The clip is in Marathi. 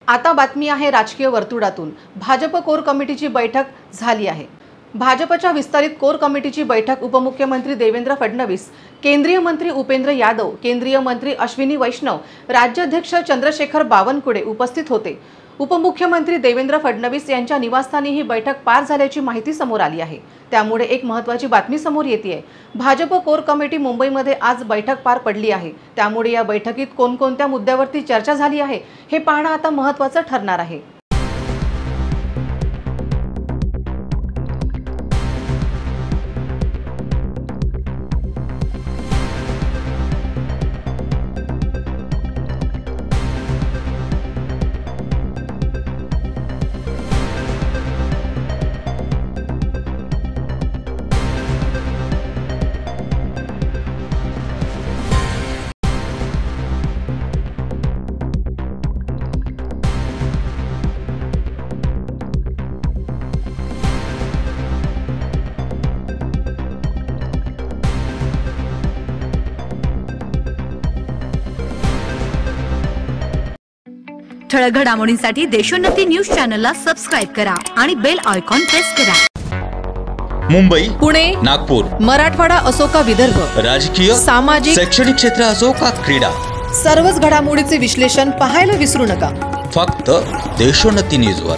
आता बातमी आहे राजकीय वर्तुळातून। भाजप कोर कमिटीची बैठक झाली आहे। भाजपच्या विस्तारित कोर कमिटीची बैठक उपमुख्यमंत्री देवेंद्र फडणवीस, केंद्रीय मंत्री उपेंद्र यादव, केंद्रीय मंत्री अश्विनी वैष्णव, राज्याध्यक्ष चंद्रशेखर बावनकुळे उपस्थित होते। उपमुख्यमंत्री देवेंद्र फडणवीस यांच्या निवासस्थानी ही बैठक पार झाल्याची माहिती समोर आली आहे। त्यामुळे एक महत्त्वाची बातमी समोर येते। भाजप कोर कमिटी मुंबईमध्ये आज बैठक पार पडली आहे। त्यामुळे या बैठकीत कोणकोणत्या मुद्द्यावरती चर्चा झाली आहे हे पाहणं आता महत्त्वाचं ठरणार आहे। ठळक घडामोडींसाठी देशोन्नती न्यूज चॅनलला सबस्क्राइब करा आणि बेल आयकॉन प्रेस करा। मुंबई, पुणे, नागपूर, मराठवाडा असो का विदर्भ, राजकीय, सामाजिक, शैक्षणिक क्षेत्र असो का क्रीडा, सर्वच घडामोडीचे विश्लेषण पाहायला विसरू नका। फक्त देशोन्नती न्यूजवर।